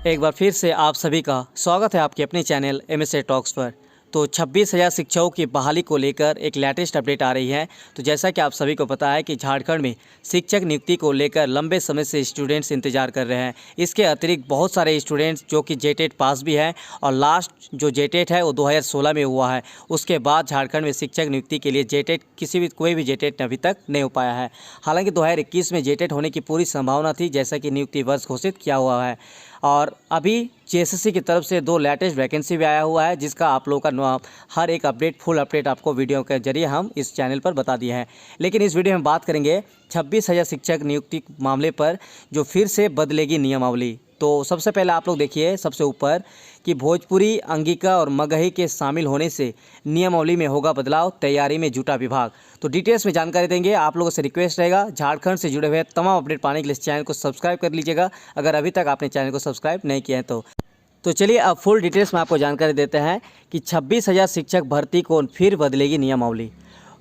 एक बार फिर से आप सभी का स्वागत है आपके अपने चैनल MSA टॉक्स पर। तो 26,000 शिक्षकों की बहाली को लेकर एक लेटेस्ट अपडेट आ रही है। तो जैसा कि आप सभी को पता है कि झारखंड में शिक्षक नियुक्ति को लेकर लंबे समय से स्टूडेंट्स इंतजार कर रहे हैं। इसके अतिरिक्त बहुत सारे स्टूडेंट्स जो कि जेटेट पास भी हैं और लास्ट जो जेटेट है वो 2016 में हुआ है। उसके बाद झारखंड में शिक्षक नियुक्ति के लिए जेटेट कोई भी जेटेट अभी तक नहीं हो पाया है। हालांकि 2021 में जेटेट होने की पूरी संभावना थी, जैसा कि नियुक्ति वर्ष घोषित किया हुआ है। और अभी JSSC की तरफ से 2 लेटेस्ट वैकेंसी भी आया हुआ है, जिसका आप लोगों का हर एक फुल अपडेट आपको वीडियो के जरिए हम इस चैनल पर बता दिए हैं। लेकिन इस वीडियो में बात करेंगे 26,000 शिक्षक नियुक्ति मामले पर, जो फिर से बदलेगी नियमावली। तो सबसे पहले आप लोग देखिए सबसे ऊपर कि भोजपुरी, अंगिका और मगही के शामिल होने से नियमावली में होगा बदलाव, तैयारी में जुटा विभाग। तो डिटेल्स में जानकारी देंगे। आप लोगों से रिक्वेस्ट रहेगा, झारखंड से जुड़े हुए तमाम अपडेट पाने के लिए इस चैनल को सब्सक्राइब कर लीजिएगा, अगर अभी तक आपने चैनल को सब्सक्राइब नहीं किया है तो चलिए अब फुल डिटेल्स में आपको जानकारी देते हैं कि 26,000 शिक्षक भर्ती को फिर बदलेगी नियमावली।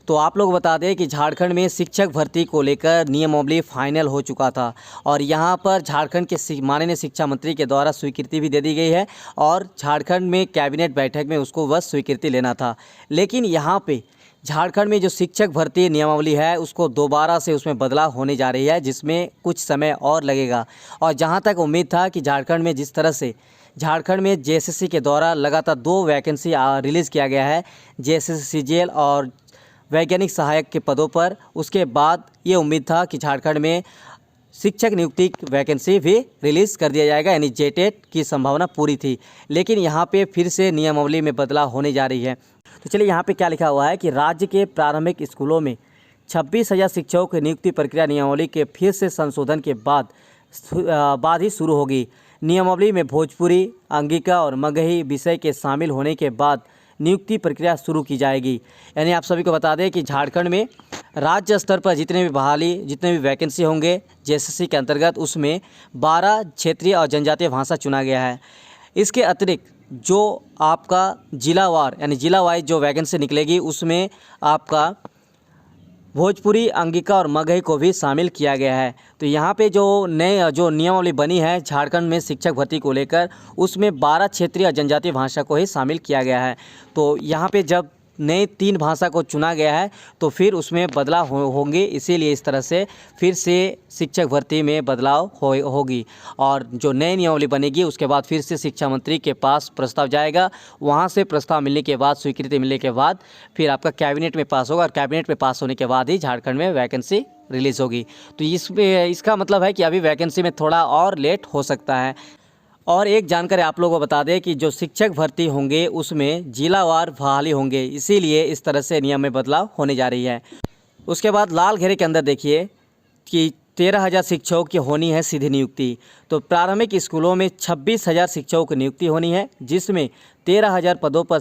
तो आप लोग बता दें कि झारखंड में शिक्षक भर्ती को लेकर नियमावली फाइनल हो चुका था और यहां पर झारखंड के माननीय शिक्षा मंत्री के द्वारा स्वीकृति भी दे दी गई है और झारखंड में कैबिनेट बैठक में उसको बस स्वीकृति लेना था। लेकिन यहां पे झारखंड में जो शिक्षक भर्ती नियमावली है उसको दोबारा से उसमें बदलाव होने जा रही है, जिसमें कुछ समय और लगेगा। और जहां तक उम्मीद था कि झारखंड में जिस तरह से झारखंड में JSSC के द्वारा लगातार 2 वैकेंसी रिलीज़ किया गया है, JSSC CGL और वैज्ञानिक सहायक के पदों पर, उसके बाद ये उम्मीद था कि झारखंड में शिक्षक नियुक्ति वैकेंसी भी रिलीज़ कर दिया जाएगा, यानी जेटेट की संभावना पूरी थी। लेकिन यहाँ पे फिर से नियमावली में बदलाव होने जा रही है। तो चलिए यहाँ पे क्या लिखा हुआ है कि राज्य के प्रारंभिक स्कूलों में 26,000 शिक्षकों की नियुक्ति प्रक्रिया नियमावली के फिर से संशोधन के बाद ही शुरू होगी। नियमावली में भोजपुरी, अंगिका और मगही विषय के शामिल होने के बाद नियुक्ति प्रक्रिया शुरू की जाएगी। यानी आप सभी को बता दें कि झारखंड में राज्य स्तर पर जितने भी वैकेंसी होंगे JSSC के अंतर्गत, उसमें 12 क्षेत्रीय और जनजातीय भाषा चुना गया है। इसके अतिरिक्त जो आपका जिलावार यानी जिला वाइज जो वैकेंसी निकलेगी, उसमें आपका भोजपुरी, अंगिका और मगही को भी शामिल किया गया है। तो यहाँ पे जो नियमावली बनी है झारखंड में शिक्षक भर्ती को लेकर, उसमें 12 क्षेत्रीय और जनजातीय भाषा को ही शामिल किया गया है। तो यहाँ पे जब नए 3 भाषा को चुना गया है तो फिर उसमें बदलाव होंगे, इसीलिए इस तरह से फिर से शिक्षक भर्ती में बदलाव होगी। और जो नई नियमावली बनेगी उसके बाद फिर से शिक्षा मंत्री के पास प्रस्ताव जाएगा, वहां से प्रस्ताव मिलने के बाद, स्वीकृति मिलने के बाद फिर आपका कैबिनेट में पास होगा और कैबिनेट में पास होने के बाद ही झारखंड में वैकेंसी रिलीज़ होगी। तो इसका मतलब है कि अभी वैकेंसी में थोड़ा और लेट हो सकता है। और एक जानकारी आप लोगों को बता दें कि जो शिक्षक भर्ती होंगे उसमें जिलावार बहाली होंगे, इसीलिए इस तरह से नियम में बदलाव होने जा रही है। उसके बाद लाल घेरे के अंदर देखिए कि 13,000 शिक्षकों की होनी है सीधी नियुक्ति। तो प्रारंभिक स्कूलों में 26,000 शिक्षकों की नियुक्ति होनी है, जिसमें 13,000 पदों पर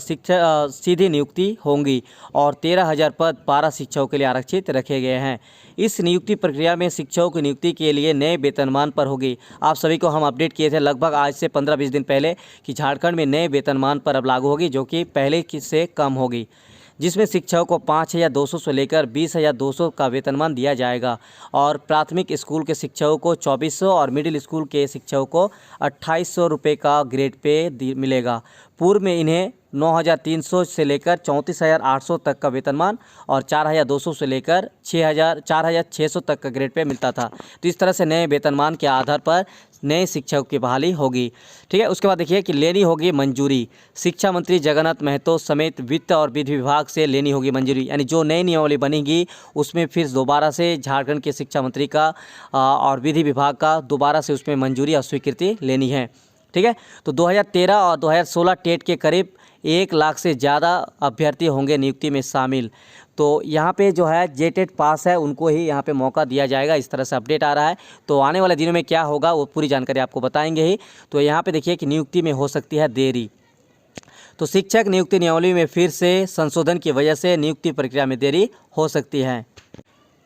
सीधी नियुक्ति होंगी और 13,000 पद 12 शिक्षकों के लिए आरक्षित रखे गए हैं। इस नियुक्ति प्रक्रिया में शिक्षकों की नियुक्ति के लिए नए वेतनमान पर होगी। आप सभी को हम अपडेट किए थे लगभग आज से 15-20 दिन पहले कि झारखंड में नए वेतनमान पर अब लागू होगी, जो कि पहले से कम होगी, जिसमें शिक्षकों को 5,200 से लेकर 20,200 का वेतनमान दिया जाएगा और प्राथमिक स्कूल के शिक्षकों को 2,400 और मिडिल स्कूल के शिक्षकों को 2,800 रुपये का ग्रेड पे मिलेगा। पूर्व में इन्हें 9,300 से लेकर 34,800 तक का वेतनमान और 4,200 से लेकर 4,600 तक का ग्रेड पे मिलता था। तो इस तरह से नए वेतनमान के आधार पर नए शिक्षकों की बहाली होगी। ठीक है, उसके बाद देखिए कि लेनी होगी मंजूरी। शिक्षा मंत्री जगन्नाथ महतो समेत वित्त और विधि विभाग से लेनी होगी मंजूरी, यानी जो नई नियमावली बनेगी उसमें फिर दोबारा से झारखंड के शिक्षा मंत्री का और विधि विभाग का दोबारा से उसमें मंजूरी और स्वीकृति लेनी है। ठीक है, तो 2013 और 2016 टेट के करीब 1 लाख से ज़्यादा अभ्यर्थी होंगे नियुक्ति में शामिल। तो यहाँ पे जो है जेटेट पास है उनको ही यहाँ पे मौका दिया जाएगा, इस तरह से अपडेट आ रहा है। तो आने वाले दिनों में क्या होगा वो पूरी जानकारी आपको बताएंगे ही। तो यहाँ पे देखिए कि नियुक्ति में हो सकती है देरी। तो शिक्षक नियुक्ति नियमावली में फिर से संशोधन की वजह से नियुक्ति प्रक्रिया में देरी हो सकती है।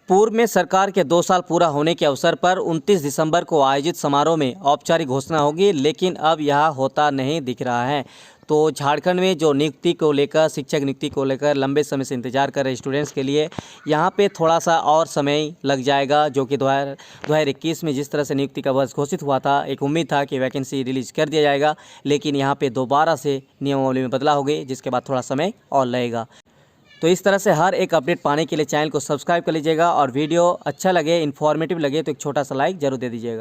पूर्व में सरकार के 2 साल पूरा होने के अवसर पर 29 दिसंबर को आयोजित समारोह में औपचारिक घोषणा होगी, लेकिन अब यह होता नहीं दिख रहा है। तो झारखंड में जो नियुक्ति को लेकर, शिक्षक नियुक्ति को लेकर लंबे समय से इंतजार कर रहे स्टूडेंट्स के लिए यहाँ पे थोड़ा सा और समय लग जाएगा, जो कि 2021 में जिस तरह से नियुक्ति का वर्ष घोषित हुआ था, एक उम्मीद था कि वैकेंसी रिलीज कर दिया जाएगा, लेकिन यहाँ पे दोबारा से नियमावली में बदलाव हो गई, जिसके बाद थोड़ा समय और लगेगा। तो इस तरह से हर एक अपडेट पाने के लिए चैनल को सब्सक्राइब कर लीजिएगा और वीडियो अच्छा लगे, इन्फॉर्मेटिव लगे तो एक छोटा सा लाइक जरूर दे दीजिएगा।